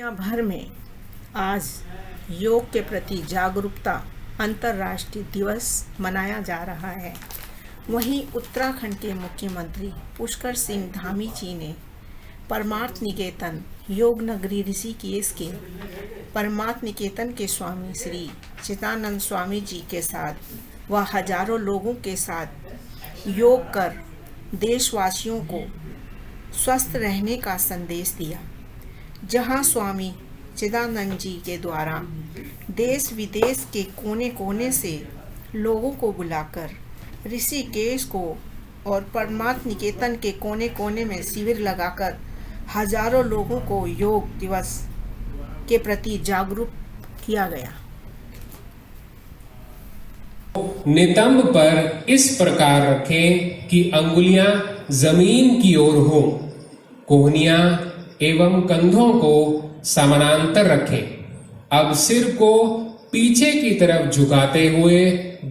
दुनिया भर में आज योग के प्रति जागरूकता अंतर्राष्ट्रीय दिवस मनाया जा रहा है। वहीं उत्तराखंड के मुख्यमंत्री पुष्कर सिंह धामी जी ने परमार्थ निकेतन योग नगरी ऋषिकेश के परमार्थ निकेतन के स्वामी श्री चिदानंद स्वामी जी के साथ व हजारों लोगों के साथ योग कर देशवासियों को स्वस्थ रहने का संदेश दिया। जहां स्वामी चिदानंद जी के द्वारा देश विदेश के कोने कोने से लोगों को बुलाकर ऋषिकेश को और परमार्थ निकेतन के कोने कोने में शिविर लगाकर हजारों लोगों को योग दिवस के प्रति जागरूक किया गया। नितंब पर इस प्रकार रखें कि अंगुलियां जमीन की ओर हो। कोहनियां एवं कंधों को समानांतर रखें। अब सिर को पीछे की तरफ झुकाते हुए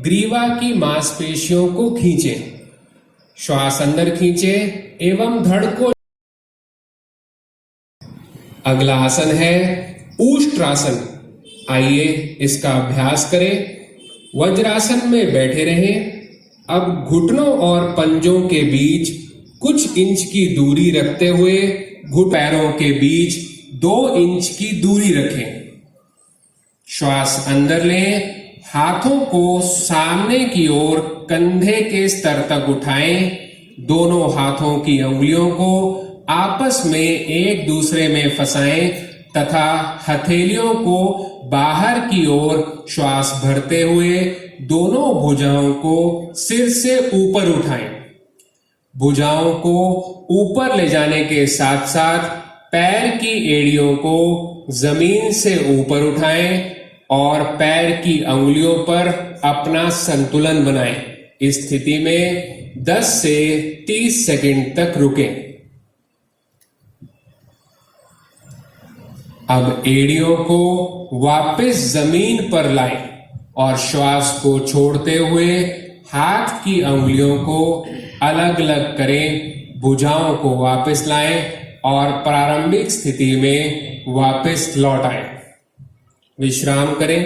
ग्रीवा की मांसपेशियों को खींचें। श्वास अंदर खींचें एवं धड़ को। अगला आसन है ऊष्ट्रासन। आइए इसका अभ्यास करें। वज्रासन में बैठे रहें। अब घुटनों और पंजों के बीच कुछ इंच की दूरी रखते हुए पैरों के बीच 2 इंच की दूरी रखें। श्वास अंदर लें। हाथों को सामने की ओर कंधे के स्तर तक उठाएं। दोनों हाथों की उंगलियों को आपस में एक दूसरे में फंसाएं तथा हथेलियों को बाहर की ओर श्वास भरते हुए दोनों भुजाओं को सिर से ऊपर उठाएं। भुजाओं को ऊपर ले जाने के साथ साथ पैर की एड़ियों को जमीन से ऊपर उठाएं और पैर की अंगुलियों पर अपना संतुलन बनाएं। इस स्थिति में 10 से 30 सेकंड तक रुकें। अब एड़ियों को वापस जमीन पर लाएं और श्वास को छोड़ते हुए हाथ की अंगुलियों को अलग अलग करें। भुजाओं को वापस लाएं और प्रारंभिक स्थिति में वापस लौट आएं। विश्राम करें।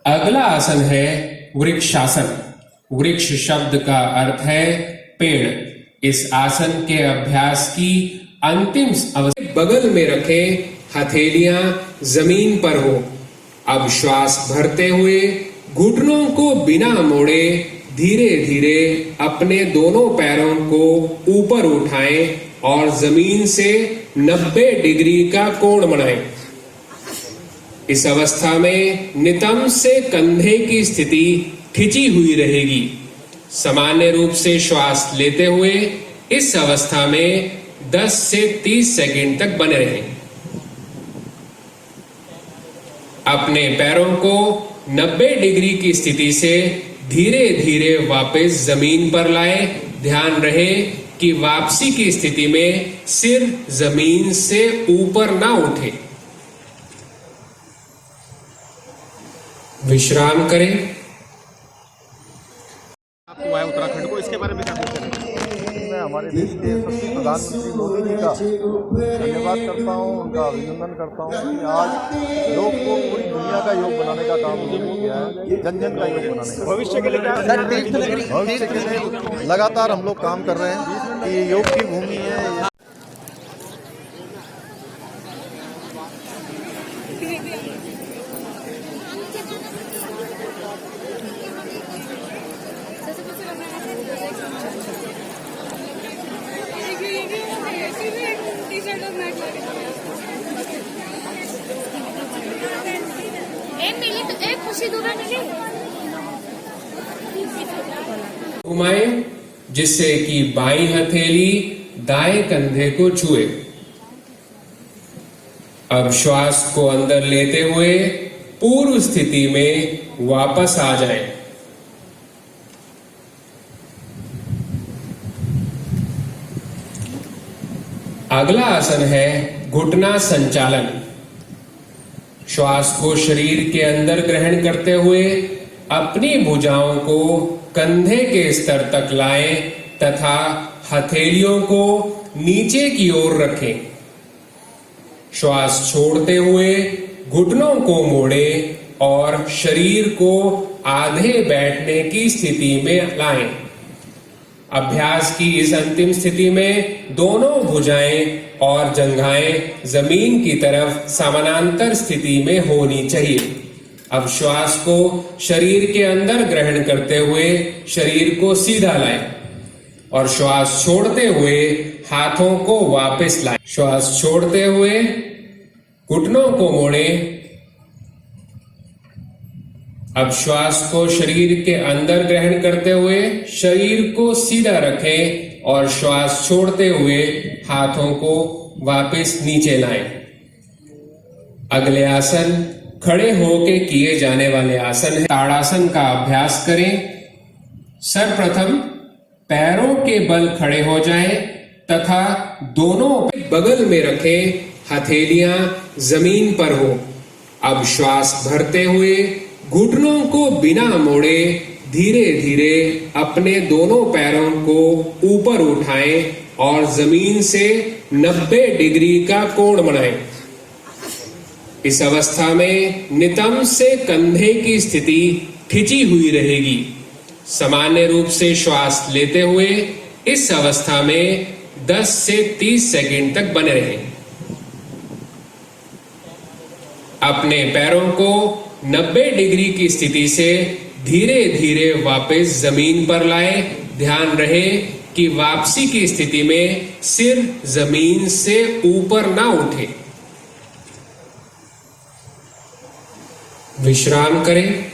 अगला आसन है वृक्षासन। वृक्ष शब्द का अर्थ है पेड़। इस आसन के अभ्यास की अंतिम अवस्था बगल में रखें। हथेलियां जमीन पर हो। अब श्वास भरते हुए घुटनों को बिना मोड़े धीरे धीरे अपने दोनों पैरों को ऊपर उठाएं और जमीन से 90 डिग्री का कोण बनाएं। इस अवस्था में नितंब से कंधे की स्थिति खिंची हुई रहेगी। सामान्य रूप से श्वास लेते हुए इस अवस्था में 10 से 30 सेकंड तक बने रहें। अपने पैरों को 90 डिग्री की स्थिति से धीरे धीरे वापस जमीन पर लाएं। ध्यान रहे कि वापसी की स्थिति में सिर जमीन से ऊपर ना उठे। विश्राम करें। आपको आया उत्तराखंड को, इसके बारे में क्या कहते हैं? मैं हमारे देश के यशस्वी प्रधानमंत्री मोदी जी का धन्यवाद करता हूँ, उनका अभिनंदन करता हूँ कि आज योग को पूरी दुनिया का योग बनाने का काम उन्होंने किया है, जन जन का योग बनाने का। भविष्य के लिए भविष्य के लिए लगातार हम लोग काम कर रहे हैं कि योग की भूमि है। घुमाएं जिससे कि बाईं हथेली दाएं कंधे को छुए। अब श्वास को अंदर लेते हुए पूर्व स्थिति में वापस आ जाएं। अगला आसन है घुटना संचालन। श्वास को शरीर के अंदर ग्रहण करते हुए अपनी भुजाओं को कंधे के स्तर तक लाएं तथा हथेलियों को नीचे की ओर रखें। श्वास छोड़ते हुए घुटनों को मोड़े और शरीर को आधे बैठने की स्थिति में लाएं। अभ्यास की इस अंतिम स्थिति में दोनों भुजाएं और जंघाएं जमीन की तरफ समानांतर स्थिति में होनी चाहिए। अब श्वास को शरीर के अंदर ग्रहण करते हुए शरीर को सीधा लाएं और श्वास छोड़ते हुए हाथों को वापस लाएं। श्वास छोड़ते हुए घुटनों को मोड़ें। अब श्वास को शरीर के अंदर ग्रहण करते हुए शरीर को सीधा रखें और श्वास छोड़ते हुए हाथों को वापस नीचे लाएं। अगले आसन खड़े होके किए जाने वाले आसन है ताड़ासन का अभ्यास करें। सर्वप्रथम पैरों के बल खड़े हो जाएं तथा दोनों बगल में रखें, हथेलियां जमीन पर हो। अब श्वास भरते हुए घुटनों को बिना मोड़े धीरे धीरे अपने दोनों पैरों को ऊपर उठाएं और जमीन से 90 डिग्री का कोण बनाएं। इस अवस्था में नितंब से कंधे की स्थिति खिंची हुई रहेगी। सामान्य रूप से श्वास लेते हुए इस अवस्था में 10 से 30 सेकंड तक बने रहें। अपने पैरों को 90 डिग्री की स्थिति से धीरे धीरे वापस जमीन पर लाएं। ध्यान रहे कि वापसी की स्थिति में सिर जमीन से ऊपर ना उठे। विश्राम करें।